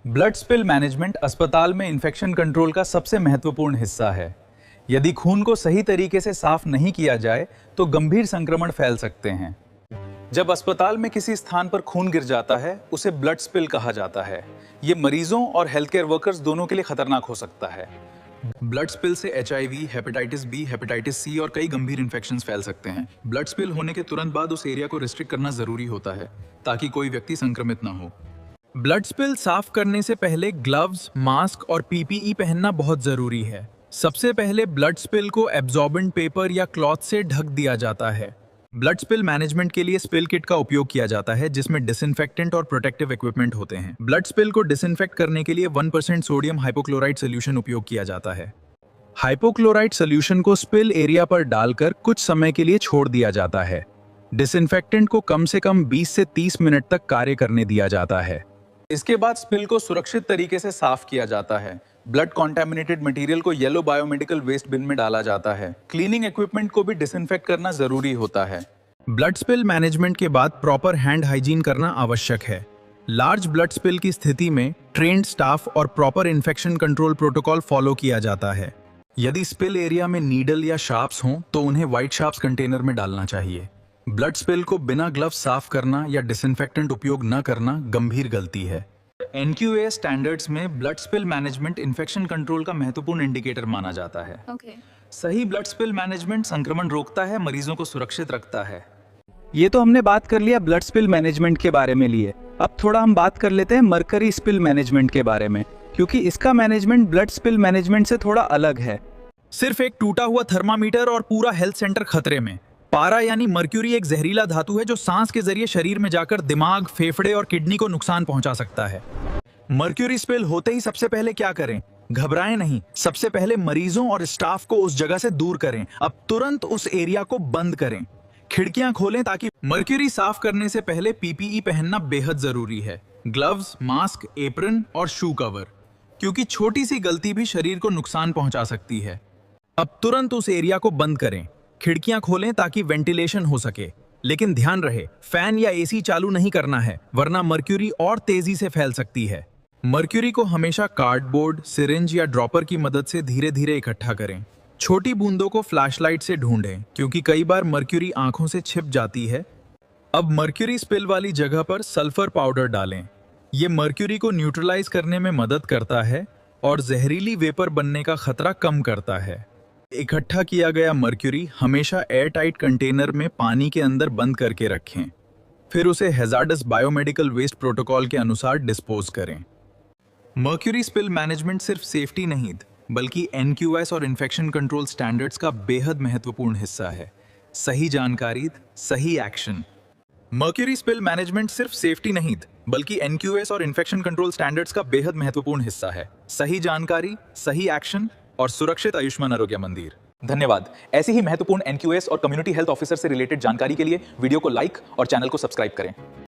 Blood spill management अस्पताल में infection control का सबसे महत्वपूर्ण हिस्सा है। यदि खून को सही तरीके से साफ नहीं किया जाए तो गंभीर संक्रमण फैल सकते हैं। जब अस्पताल में किसी स्थान पर खून गिर जाता है उसे ब्लड स्पिल कहा जाता है। ये मरीजों और हेल्थ केयर वर्कर्स दोनों के लिए खतरनाक हो सकता है। ब्लड स्पिल से HIV, hepatitis B, hepatitis C और कई गंभीर इन्फेक्शंस फैल सकते हैं। ब्लड स्पिल होने के तुरंत बाद उस एरिया को रिस्ट्रिक्ट करना जरूरी होता है ताकि कोई व्यक्ति संक्रमित न हो। ब्लड स्पिल साफ करने से पहले ग्लव्स, मास्क और PPE पहनना बहुत जरूरी है। सबसे पहले ब्लड स्पिल को एब्जॉर्बेंट पेपर या क्लॉथ से ढक दिया जाता है। ब्लड स्पिल मैनेजमेंट के लिए स्पिल किट का उपयोग किया जाता है जिसमें डिसइंफेक्टेंट और प्रोटेक्टिव इक्विपमेंट होते हैं। ब्लड स्पिल को डिसइंफेक्ट करने के लिए 1% सोडियम हाइपोक्लोराइड सोल्यूशन उपयोग किया जाता है। हाइपोक्लोराइड सोल्यूशन को स्पिल एरिया पर डालकर कुछ समय के लिए छोड़ दिया जाता है। डिसइंफेक्टेंट को कम से कम 20 से 30 मिनट तक कार्य करने दिया जाता है। इसके बाद स्पिल को सुरक्षित तरीके से साफ किया जाता है। ब्लड कॉन्टेमिनेटेड मटेरियल को येलो बायोमेडिकल वेस्ट बिन में डाला जाता है। क्लीनिंग इक्विपमेंट को भी डिसइंफेक्ट करना जरूरी होता है। ब्लड स्पिल मैनेजमेंट के बाद प्रॉपर हैंड हाइजीन करना आवश्यक है। लार्ज ब्लड स्पिल की स्थिति में ट्रेन्ड स्टाफ और proper infection control protocol follow किया जाता है। यदि स्पिल एरिया में नीडल या शार्प्स हों तो उन्हें व्हाइट शार्प्स कंटेनर में डालना चाहिए। ब्लड स्पिल को बिना ग्लव्स साफ करना या डिसइंफेक्टेंट उपयोग न करना गंभीर गलती है। NQA स्टैंडर्ड्स में blood spill management infection control का महत्वपूर्ण इंडिकेटर माना जाता है। सही ब्लड स्पिल मैनेजमेंट संक्रमण रोकता है, मरीजों को सुरक्षित रखता है। ये तो हमने बात कर लिया ब्लड स्पिल मैनेजमेंट के बारे में लिए। अब थोड़ा हम बात कर लेते हैं मरकरी स्पिल मैनेजमेंट के बारे में, क्योंकि इसका मैनेजमेंट ब्लड स्पिल मैनेजमेंट से थोड़ा अलग है। सिर्फ एक टूटा हुआ थर्मामीटर और पूरा हेल्थ सेंटर खतरे में। पारा यानी मर्क्यूरी एक जहरीला धातु है जो सांस के जरिए शरीर में जाकर दिमाग, फेफड़े और किडनी को नुकसान पहुंचा सकता है। मर्क्यूरी स्पिल होते ही सबसे पहले क्या करें? घबराएं नहीं। सबसे पहले मरीजों और स्टाफ को उस जगह से दूर करें। अब तुरंत उस एरिया को बंद करें। खिड़कियां खोलें ताकि मर्क्यूरी साफ करने से पहले PPE पहनना बेहद जरूरी है। ग्लव्स, मास्क, एप्रन और शू कवर, क्योंकि छोटी सी गलती भी शरीर को नुकसान पहुंचा सकती है। अब तुरंत उस एरिया को बंद करें। खिड़कियां खोलें ताकि वेंटिलेशन हो सके, लेकिन ध्यान रहे फैन या AC चालू नहीं करना है, वरना मर्क्यूरी और तेजी से फैल सकती है। मर्क्यूरी को हमेशा कार्डबोर्ड, सिरिंज या ड्रॉपर की मदद से धीरे धीरे इकट्ठा करें। छोटी बूंदों को फ्लैशलाइट से ढूंढें, क्योंकि कई बार मर्क्यूरी आंखों से छिप जाती है। अब मर्क्यूरी स्पिल वाली जगह पर सल्फर पाउडर डालें। ये मर्क्यूरी को न्यूट्रलाइज करने में मदद करता है और जहरीली वेपर बनने का खतरा कम करता है। इकट्ठा किया गया मर्क्यूरी हमेशा एयर टाइट कंटेनर में पानी के अंदर बंद करके रखें। फिर उसे हैजार्डस बायोमेडिकल वेस्ट प्रोटोकॉल के अनुसार डिस्पोज करें। मर्क्यूरी स्पिल मैनेजमेंट सिर्फ सेफ्टी नहीं बल्कि NQS और इन्फेक्शन कंट्रोल स्टैंडर्ड्स का बेहद महत्वपूर्ण हिस्सा है। सही जानकारी, सही एक्शन। मर्क्यूरी स्पिल मैनेजमेंट सिर्फ सेफ्टी नहीं बल्कि NQS और इन्फेक्शन कंट्रोल स्टैंडर्ड्स का बेहद महत्वपूर्ण हिस्सा है। सही जानकारी, सही एक्शन और सुरक्षित आयुष्मान आरोग्य मंदिर। धन्यवाद। ऐसी ही महत्वपूर्ण NQS और कम्युनिटी हेल्थ ऑफिसर से रिलेटेड जानकारी के लिए वीडियो को लाइक और चैनल को सब्सक्राइब करें।